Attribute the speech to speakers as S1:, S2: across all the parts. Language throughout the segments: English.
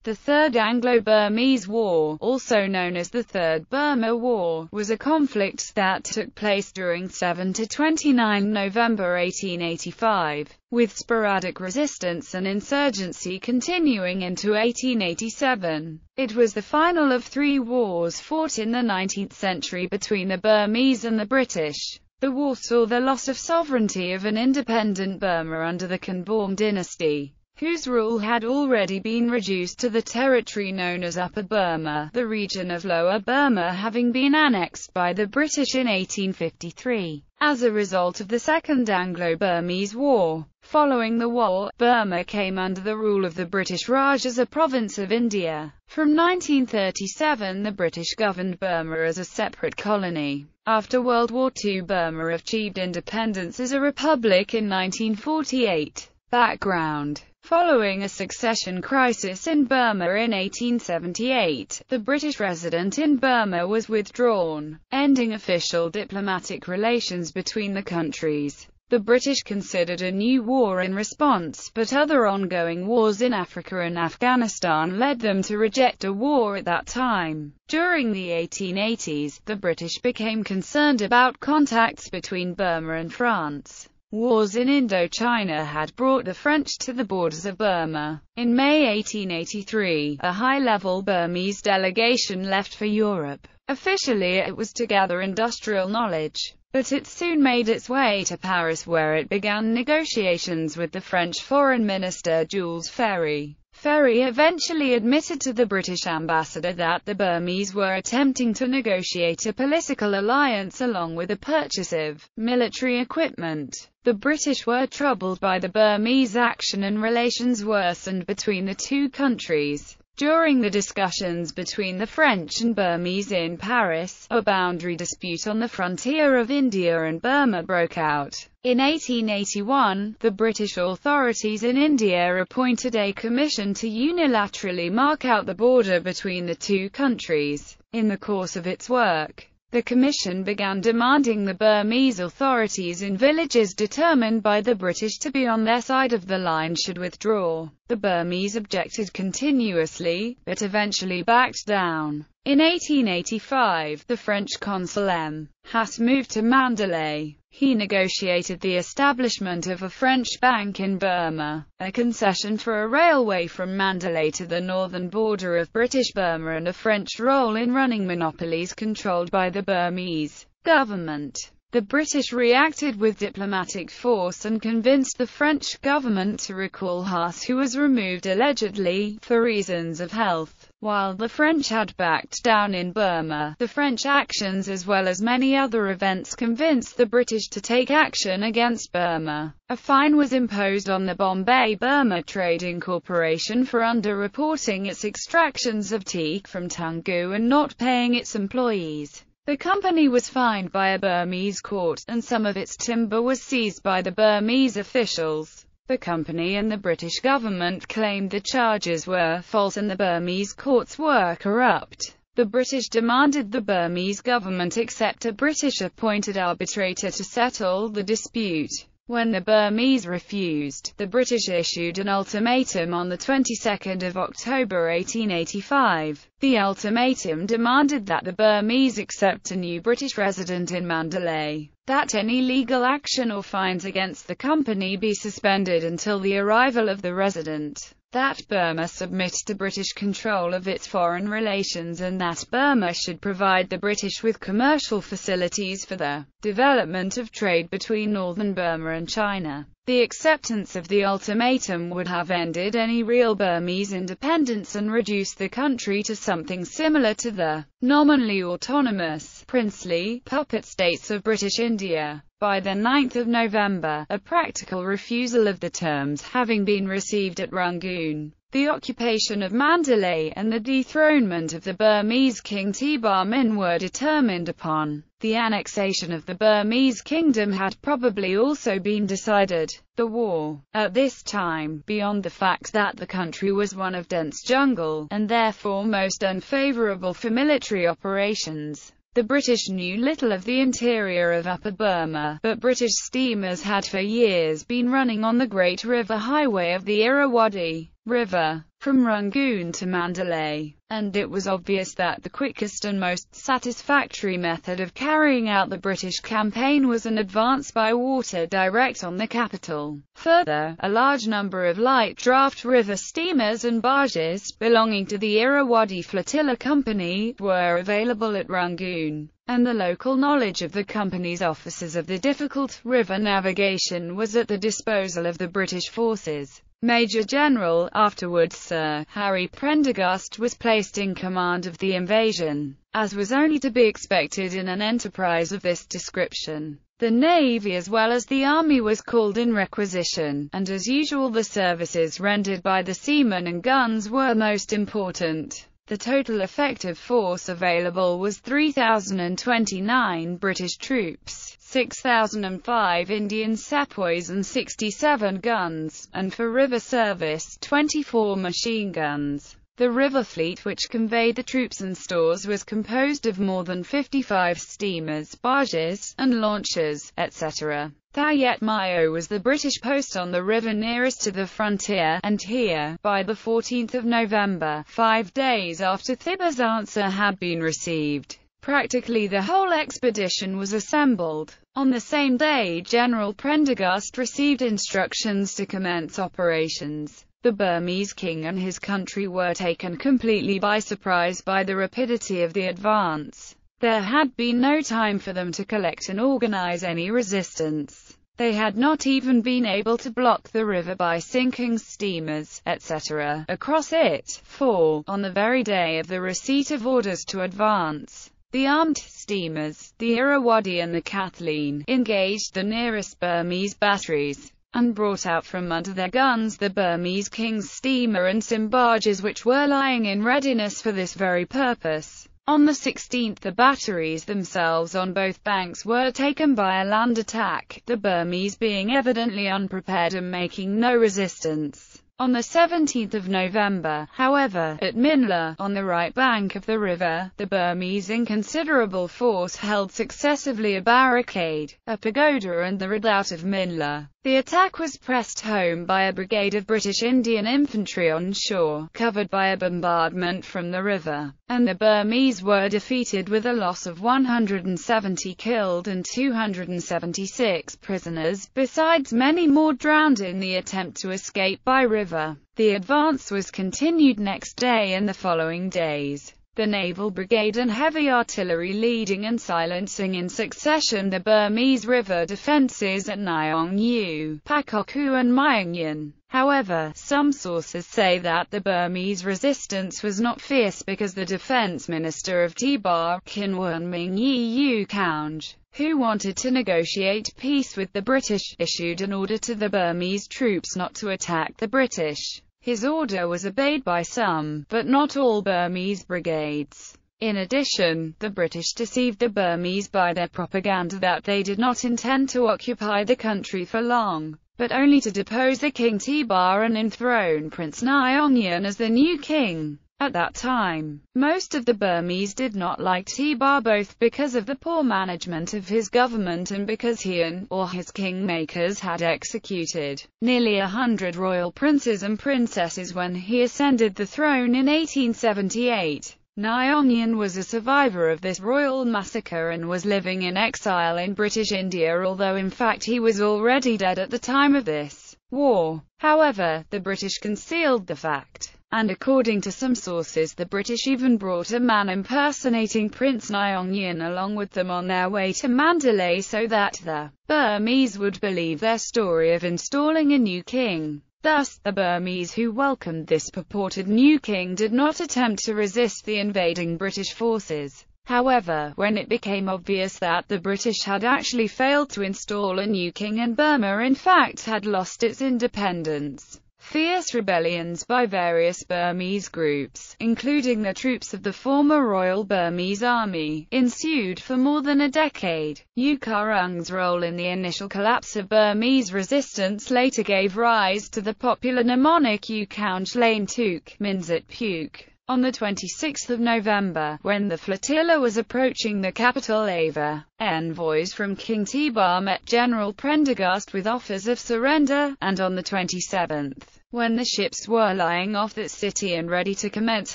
S1: The Third Anglo-Burmese War, also known as the Third Burma War, was a conflict that took place during 7 to 29 November 1885, with sporadic resistance and insurgency continuing into 1887. It was the final of three wars fought in the 19th century between the Burmese and the British. The war saw the loss of sovereignty of an independent Burma under the Konbaum dynasty, whose rule had already been reduced to the territory known as Upper Burma, the region of Lower Burma having been annexed by the British in 1853. As a result of the Second Anglo-Burmese War, following the war, Burma came under the rule of the British Raj as a province of India. From 1937 the British governed Burma as a separate colony. After World War II, Burma achieved independence as a republic in 1948. Background: following a succession crisis in Burma in 1878, the British resident in Burma was withdrawn, ending official diplomatic relations between the countries. The British considered a new war in response, but other ongoing wars in Africa and Afghanistan led them to reject a war at that time. During the 1880s, the British became concerned about contacts between Burma and France. Wars in Indochina had brought the French to the borders of Burma. In May 1883, a high-level Burmese delegation left for Europe. Officially it was to gather industrial knowledge, but it soon made its way to Paris, where it began negotiations with the French Foreign Minister Jules Ferry. Ferry eventually admitted to the British ambassador that the Burmese were attempting to negotiate a political alliance along with the purchase of military equipment. The British were troubled by the Burmese action and relations worsened between the two countries. During the discussions between the French and Burmese in Paris, a boundary dispute on the frontier of India and Burma broke out. In 1881, the British authorities in India appointed a commission to unilaterally mark out the border between the two countries. In the course of its work, the commission began demanding the Burmese authorities in villages determined by the British to be on their side of the line should withdraw. The Burmese objected continuously, but eventually backed down. In 1885, the French consul M. Hass moved to Mandalay. He negotiated the establishment of a French bank in Burma, a concession for a railway from Mandalay to the northern border of British Burma, and a French role in running monopolies controlled by the Burmese government. The British reacted with diplomatic force and convinced the French government to recall Hass, who was removed allegedly for reasons of health. While the French had backed down in Burma, the French actions as well as many other events convinced the British to take action against Burma. A fine was imposed on the Bombay-Burma Trading Corporation for underreporting its extractions of teak from Toungoo and not paying its employees. The company was fined by a Burmese court, and some of its timber was seized by the Burmese officials. The company and the British government claimed the charges were false and the Burmese courts were corrupt. The British demanded the Burmese government accept a British-appointed arbitrator to settle the dispute. When the Burmese refused, the British issued an ultimatum on the 22nd of October 1885. The ultimatum demanded that the Burmese accept a new British resident in Mandalay, that any legal action or fines against the company be suspended until the arrival of the resident, that Burma submit to British control of its foreign relations, and that Burma should provide the British with commercial facilities for the development of trade between northern Burma and China. The acceptance of the ultimatum would have ended any real Burmese independence and reduced the country to something similar to the nominally autonomous, princely, puppet states of British India. By the 9th of November, a practical refusal of the terms having been received at Rangoon, the occupation of Mandalay and the dethronement of the Burmese king Tibar Min were determined upon. The annexation of the Burmese kingdom had probably also been decided. The war, at this time, beyond the fact that the country was one of dense jungle, and therefore most unfavorable for military operations. The British knew little of the interior of Upper Burma, but British steamers had for years been running on the Great River Highway of the Irrawaddy. River, from Rangoon to Mandalay, and it was obvious that the quickest and most satisfactory method of carrying out the British campaign was an advance by water direct on the capital. Further, a large number of light draft river steamers and barges, belonging to the Irrawaddy Flotilla Company, were available at Rangoon, and the local knowledge of the company's officers of the difficult river navigation was at the disposal of the British forces. Major General, afterwards Sir Harry Prendergast, was placed in command of the invasion, as was only to be expected in an enterprise of this description. The Navy as well as the Army was called in requisition, and as usual the services rendered by the seamen and guns were most important. The total effective force available was 3,029 British troops, 6,005 Indian sepoys and 67 guns, and for river service 24 machine guns. The river fleet which conveyed the troops and stores was composed of more than 55 steamers, barges, and launches, etc. Thayet Mayo was the British post on the river nearest to the frontier, and here, by the 14th of November, 5 days after Thiba's answer had been received, practically the whole expedition was assembled. On the same day General Prendergast received instructions to commence operations. The Burmese king and his country were taken completely by surprise by the rapidity of the advance. There had been no time for them to collect and organize any resistance. They had not even been able to block the river by sinking steamers, etc., across it, for, on the very day of the receipt of orders to advance, the armed steamers, the Irrawaddy and the Kathleen, engaged the nearest Burmese batteries, and brought out from under their guns the Burmese king's steamer and some barges which were lying in readiness for this very purpose. On the 16th the batteries themselves on both banks were taken by a land attack, the Burmese being evidently unprepared and making no resistance. On the 17th of November, however, at Minla, on the right bank of the river, the Burmese in considerable force held successively a barricade, a pagoda and the redoubt of Minla. The attack was pressed home by a brigade of British Indian infantry on shore, covered by a bombardment from the river, and the Burmese were defeated with a loss of 170 killed and 276 prisoners, besides many more drowned in the attempt to escape by river. The advance was continued next day and the following days, the Naval Brigade and heavy artillery leading and silencing in succession the Burmese river defences at Nyong U, Pakoku and Myingyan. However, some sources say that the Burmese resistance was not fierce because the defence minister of Tibar, Kinwan Ming Yi Kaunj, who wanted to negotiate peace with the British, issued an order to the Burmese troops not to attack the British. His order was obeyed by some, but not all Burmese brigades. In addition, the British deceived the Burmese by their propaganda that they did not intend to occupy the country for long, but only to depose the King Tibar and enthrone Prince Nyongyan as the new king. At that time, most of the Burmese did not like Tibar both because of the poor management of his government and because he or his kingmakers had executed nearly 100 royal princes and princesses when he ascended the throne in 1878. Nyongyan was a survivor of this royal massacre and was living in exile in British India, although in fact he was already dead at the time of this war. However, the British concealed the fact, and according to some sources the British even brought a man impersonating Prince Nyongyan along with them on their way to Mandalay so that the Burmese would believe their story of installing a new king. Thus, the Burmese who welcomed this purported new king did not attempt to resist the invading British forces. However, when it became obvious that the British had actually failed to install a new king and Burma in fact had lost its independence, fierce rebellions by various Burmese groups, including the troops of the former Royal Burmese Army, ensued for more than a decade. Ukarung's role in the initial collapse of Burmese resistance later gave rise to the popular mnemonic Ukaunj Lane Tuk, Minzit Puk. On the 26th of November, when the flotilla was approaching the capital Ava, envoys from King Tibar met General Prendergast with offers of surrender, and on the 27th, When the ships were lying off that city and ready to commence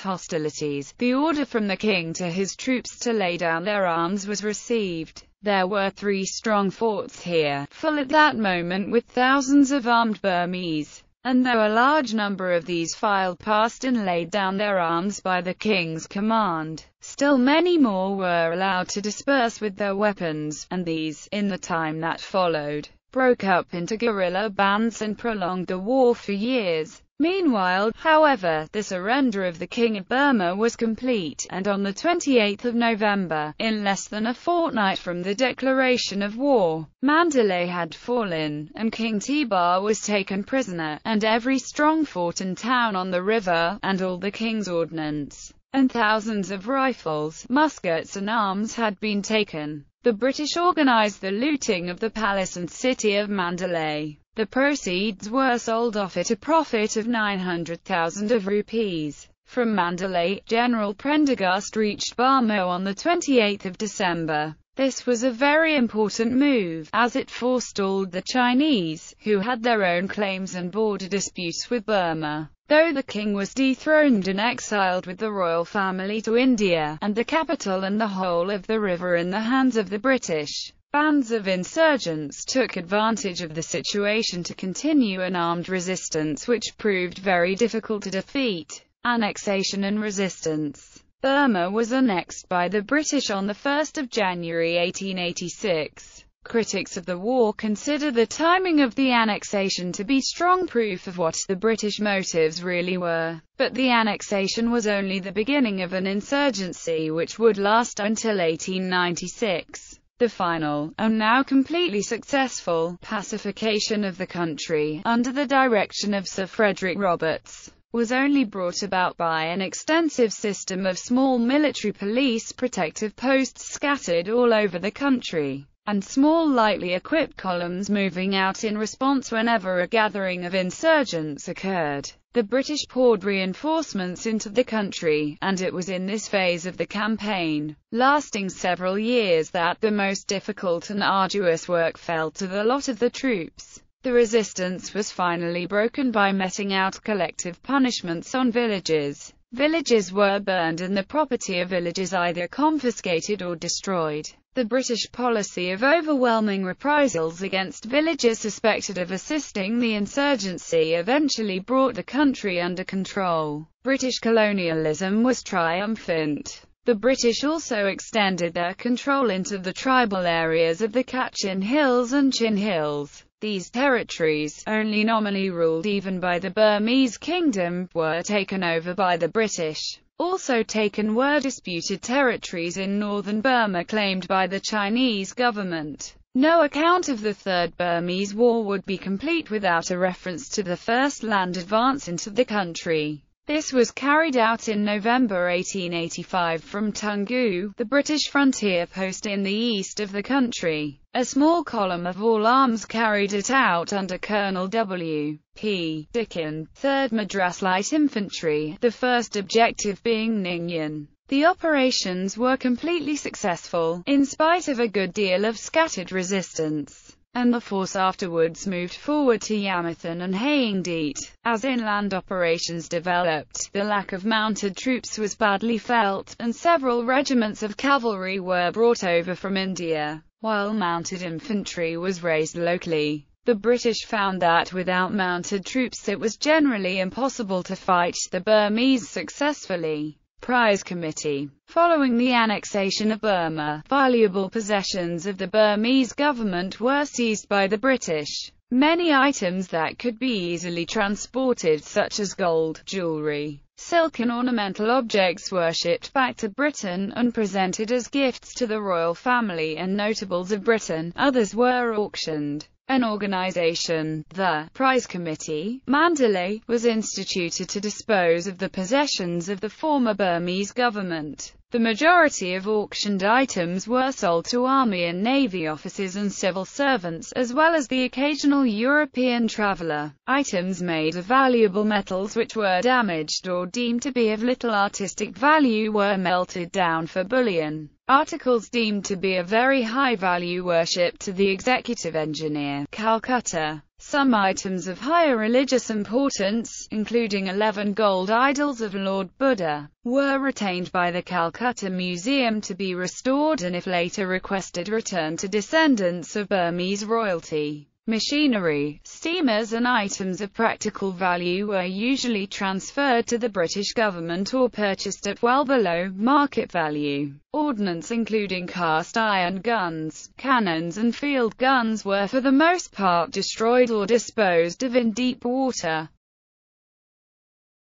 S1: hostilities, the order from the king to his troops to lay down their arms was received. There were 3 strong forts here, full at that moment with thousands of armed Burmese, and though a large number of these filed past and laid down their arms by the king's command, still many more were allowed to disperse with their weapons, and these, in the time that followed, broke up into guerrilla bands and prolonged the war for years. Meanwhile, however, the surrender of the King of Burma was complete, and on the 28th of November, in less than a fortnight from the declaration of war, Mandalay had fallen, and King Tibar was taken prisoner, and every strong fort and town on the river, and all the king's ordnance, and thousands of rifles, muskets and arms had been taken. The British organized the looting of the palace and city of Mandalay. The proceeds were sold off at a profit of 900,000 of rupees. From Mandalay, General Prendergast reached Burma on the 28th of December. This was a very important move, as it forestalled the Chinese, who had their own claims and border disputes with Burma. Though the king was dethroned and exiled with the royal family to India, and the capital and the whole of the river in the hands of the British, bands of insurgents took advantage of the situation to continue an armed resistance which proved very difficult to defeat. Annexation and Resistance. Burma was annexed by the British on 1 January 1886. Critics of the war consider the timing of the annexation to be strong proof of what the British motives really were. But the annexation was only the beginning of an insurgency which would last until 1896. The final, and now completely successful, pacification of the country, under the direction of Sir Frederick Roberts, was only brought about by an extensive system of small military police protective posts scattered all over the country, and small lightly equipped columns moving out in response whenever a gathering of insurgents occurred. The British poured reinforcements into the country, and it was in this phase of the campaign, lasting several years, that the most difficult and arduous work fell to the lot of the troops. The resistance was finally broken by meting out collective punishments on villages. Villages were burned and the property of villages either confiscated or destroyed. The British policy of overwhelming reprisals against villagers suspected of assisting the insurgency eventually brought the country under control. British colonialism was triumphant. The British also extended their control into the tribal areas of the Kachin Hills and Chin Hills. These territories, only nominally ruled even by the Burmese kingdom, were taken over by the British. Also taken were disputed territories in northern Burma claimed by the Chinese government. No account of the Third Burmese War would be complete without a reference to the first land advance into the country. This was carried out in November 1885 from Toungoo, the British frontier post in the east of the country. A small column of all arms carried it out under Colonel W. P. Dickin, 3rd Madras Light Infantry, the first objective being Ningyan. The operations were completely successful, in spite of a good deal of scattered resistance, and the force afterwards moved forward to Yamathan and Haingdeet. As inland operations developed, the lack of mounted troops was badly felt, and several regiments of cavalry were brought over from India, while mounted infantry was raised locally. The British found that without mounted troops it was generally impossible to fight the Burmese successfully. Prize Committee. Following the annexation of Burma, valuable possessions of the Burmese government were seized by the British. Many items that could be easily transported, such as gold, jewelry, silk and ornamental objects, were shipped back to Britain and presented as gifts to the royal family and notables of Britain. Others were auctioned. An organization, the Prize Committee, Mandalay, was instituted to dispose of the possessions of the former Burmese government. The majority of auctioned items were sold to army and navy officers and civil servants, as well as the occasional European traveler. Items made of valuable metals which were damaged or deemed to be of little artistic value were melted down for bullion. Articles deemed to be of very high value were shipped to the executive engineer, Calcutta. Some items of higher religious importance, including 11 gold idols of Lord Buddha, were retained by the Calcutta Museum to be restored and, if later requested, returned to descendants of Burmese royalty. Machinery, steamers and items of practical value were usually transferred to the British government or purchased at well below market value. Ordnance including cast iron guns, cannons and field guns were for the most part destroyed or disposed of in deep water.